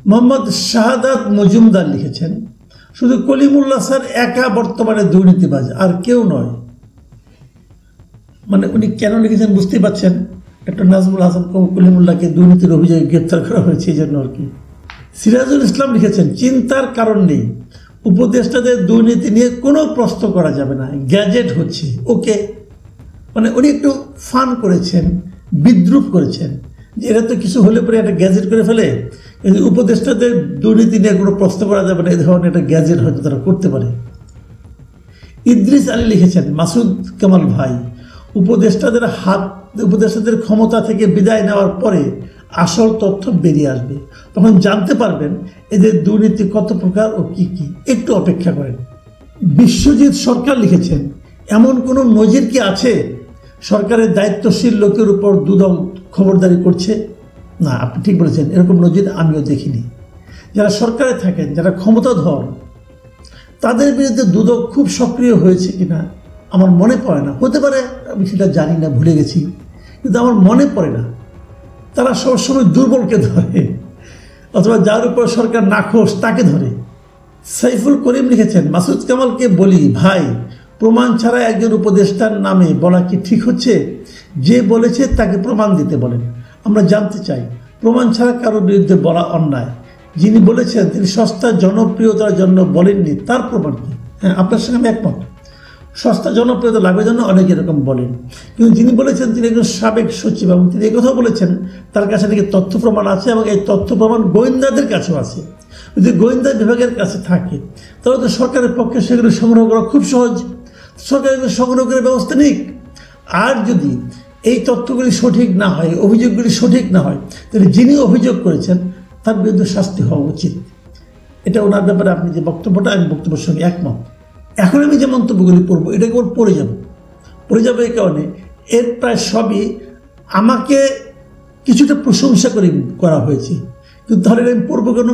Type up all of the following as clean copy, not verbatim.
মোহাম্মদ শাহাদাত মজুমদার লিখেছেন, শুধু কলিমুল্লাহ স্যার একা বর্তমানে দুর্নীতিবাজ, আর কেউ নয়। মানে উনি কেন লিখেছেন বুঝতেই পারছেন। একটা নাজমুল হাসান কলিমুল্লাহকে দুর্নীতির অভিযোগে গ্রেপ্তার করা হয়েছে এই জন্য আর কি। সিরাজুল ইসলাম লিখেছেন, চিন্তার কারণ নেই, উপদেষ্টাদের দুর্নীতি নিয়ে কোনো প্রশ্ন করা যাবে না, গ্যাজেট হচ্ছে। ওকে, মানে উনি একটু ফান করেছেন, বিদ্রুপ করেছেন যে এরা তো কিছু হলে পরে একটা গ্যাজেট করে ফেলে, কিন্তু উপদেষ্টাদের দুর্নীতি নিয়ে কোনো প্রশ্ন করা যাবে না, এই ধরনের একটা গ্যাজেট হয়তো তারা করতে পারে। ইদ্রিস আলী লিখেছেন, মাসুদ কামাল ভাই, উপদেষ্টাদের ক্ষমতা থেকে বিদায় নেওয়ার পরে আসল তথ্য বেরিয়ে আসবে, তখন জানতে পারবেন এদের দুর্নীতি কত প্রকার ও কি কি। একটু অপেক্ষা করেন। বিশ্বজিৎ সরকার লিখেছেন, এমন কোনো নজির কি আছে সরকারের দায়িত্বশীল লোকের উপর দুদক খবরদারি করছে? না, আপনি ঠিক বলেছেন, এরকম নজির আমিও দেখিনি। যারা সরকারে থাকেন, যারা ক্ষমতাধর, তাদের বিরুদ্ধে দুদক খুব সক্রিয় হয়েছে কিনা আমার মনে পড়ে না। হতে পারে, আমি সেটা জানি না, ভুলে গেছি, কিন্তু আমার মনে পড়ে না। তারা সবসময় দুর্বলকে ধরে, অথবা যার উপর সরকার নাখোশ তাকে ধরে। সাইফুল করিম লিখেছেন, মাসুদ কামালকে বলি, ভাই, প্রমাণ ছাড়া একজন উপদেষ্টার নামে বলা কি ঠিক হচ্ছে? যে বলেছে তাকে প্রমাণ দিতে বলেন, আমরা জানতে চাই। প্রমাণ ছাড়া কারোর বিরুদ্ধে বলা অন্যায়। যিনি বলেছেন তিনি সস্তা জনপ্রিয়তার জন্য বলেননি, তার প্রমাণ কি? হ্যাঁ, আপনার সঙ্গে আমি একমত, সস্তা জনপ্রিয়তা লাভের জন্য অনেকে এরকম বলেন, কিন্তু যিনি বলেছেন তিনি একজন সাবেক সচিব এবং তিনি একথাও বলেছেন তার কাছে নাকি তথ্য প্রমাণ আছে, এবং এই তথ্য প্রমাণ গোয়েন্দাদের কাছেও আছে। যদি গোয়েন্দা বিভাগের কাছে থাকে তাহলে তো সরকারের পক্ষে সেগুলো সংগ্রহ করা খুব সহজ। সরকার এগুলো সংগ্রহ করে ব্যবস্থা নিক। আর যদি এই তথ্যগুলি সঠিক না হয়, অভিযোগগুলি সঠিক না হয়, তাহলে যিনি অভিযোগ করেছেন তার বিরুদ্ধে শাস্তি হওয়া উচিত। এটা ওনার ব্যাপারে আপনি যে বক্তব্যটা, আমি বক্তব্যের সঙ্গে একমত। এখন আমি যে মন্তব্যগুলি পড়বো এটা কেবল পড়ে যাব এই কারণে এর প্রায় সবই আমাকে কিছুটা প্রশংসা করে করা হয়েছে, কিন্তু তাহলে আমি পড়বো কেন?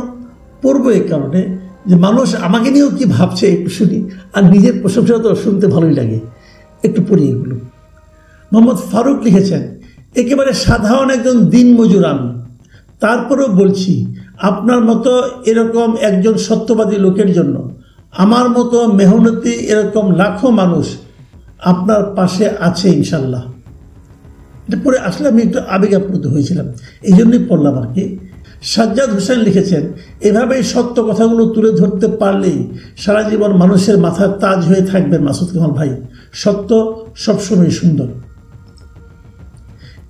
পড়বো এই কারণে যে মানুষ আমাকে নিয়েও কি ভাবছে একটু শুনি, আর নিজের প্রশংসা তো শুনতে ভালোই লাগে। একটু পড়ি এগুলো। মোহাম্মদ ফারুক লিখেছেন, একেবারে সাধারণ একজন দিনমজুর আমি, তারপরেও বলছি আপনার মতো এরকম একজন সত্যবাদী লোকের জন্য আমার মতো মেহনতি এরকম লাখো মানুষ আপনার পাশে আছে ইনশাল্লাহ। এটা পরে আসলে আমি একটু আবেগাপ্লুত হয়েছিলাম, এই জন্যই পড়লাম আর কি। সাজ্জাদ হোসেন লিখেছেন, এভাবেই সত্য কথাগুলো তুলে ধরতে পারলেই সারা জীবন মানুষের মাথার তাজ হয়ে থাকবেন মাসুদ কামাল ভাই। সত্য সবসময় সুন্দর।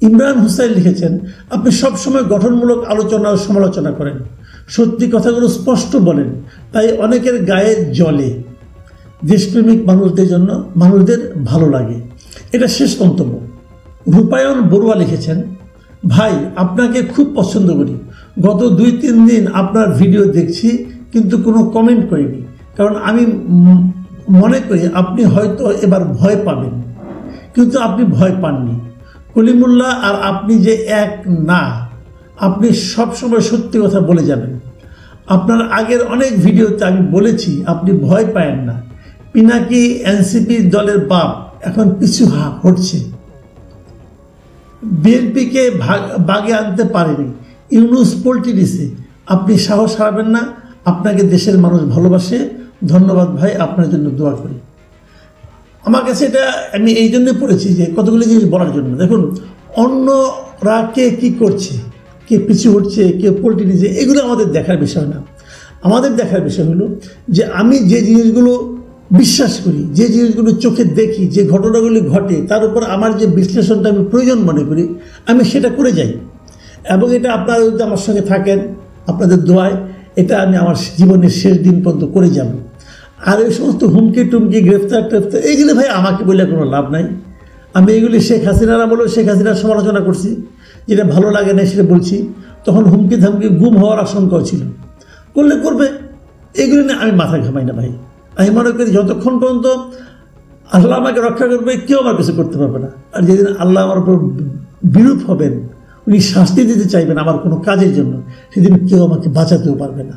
ইমরান হুসাইন লিখেছেন, আপনি সবসময় গঠনমূলক আলোচনা ও সমালোচনা করেন, সত্যি কথাগুলো স্পষ্ট বলেন, তাই অনেকের গায়ে জ্বলে। দেশপ্রেমিক মানুষদের ভালো লাগে। এটা শেষ মন্তব্য। রূপায়ণ বড়ুয়া লিখেছেন, ভাই, আপনাকে খুব পছন্দ করি। গত 2-3 দিন আপনার ভিডিও দেখছি, কিন্তু কোনো কমেন্ট করিনি, কারণ আমি মনে করি আপনি হয়তো এবার ভয় পাবেন, কিন্তু আপনি ভয় পাননি। কলিমুল্লাহ আর আপনি যে এক না, আপনি সবসময় সত্যি কথা বলে যাবেন। আপনার আগের অনেক ভিডিওতে আমি বলেছি আপনি ভয় পায়েন না। পিনাকি এনসিপি দলের বাপ এখন পিছু হটছে, বিএনপিকে বাগে আনতে পারেনি, ইউনূস পোল্টি দিছে। আপনি সাহস হারাবেন না, আপনাকে দেশের মানুষ ভালোবাসে। ধন্যবাদ ভাই, আপনার জন্য দোয়া করি। আমার কাছে এটা আমি এই জন্য পড়েছি যে কতগুলো জিনিস বলার জন্য। দেখুন, অন্যরা কে কী করছে, কে পিছু হচ্ছে, কে পোল্টি দিচ্ছে, এগুলো আমাদের দেখার বিষয় না। আমাদের দেখার বিষয় হলো যে আমি যে জিনিসগুলো বিশ্বাস করি, যে জিনিসগুলো চোখে দেখি, যে ঘটনাগুলি ঘটে, তার উপর আমার যে বিশ্লেষণটা আমি প্রয়োজন মনে করি, আমি সেটা করে যাই। এবং এটা আপনারা যদি আমার সঙ্গে থাকেন, আপনাদের দোয়ায় এটা আমি আমার জীবনের শেষ দিন পর্যন্ত করে যাব। আর এই সমস্ত হুমকি টুমকি, গ্রেফতার এইগুলি ভাই আমাকে বলে কোনো লাভ নাই। আমি এইগুলি শেখ হাসিনারা বলেও শেখ হাসিনার সমালোচনা করছি, যেটা ভালো লাগে না সেটা বলছি। তখন হুমকি ধামকি, গুম হওয়ার আশঙ্কাও ছিল। করলে করবে, এগুলি নিয়ে আমি মাথা ঘামাই না ভাই। আমি মনে করি যতক্ষণ পর্যন্ত আল্লাহ আমাকে রক্ষা করবে, কেউ আমার কিছু করতে পারবে না। আর যেদিন আল্লাহ আমার উপর বিরূপ হবেন, উনি শাস্তি দিতে চাইবেন আমার কোনো কাজের জন্য, সেদিন কেউ আমাকে বাঁচাতেও পারবে না।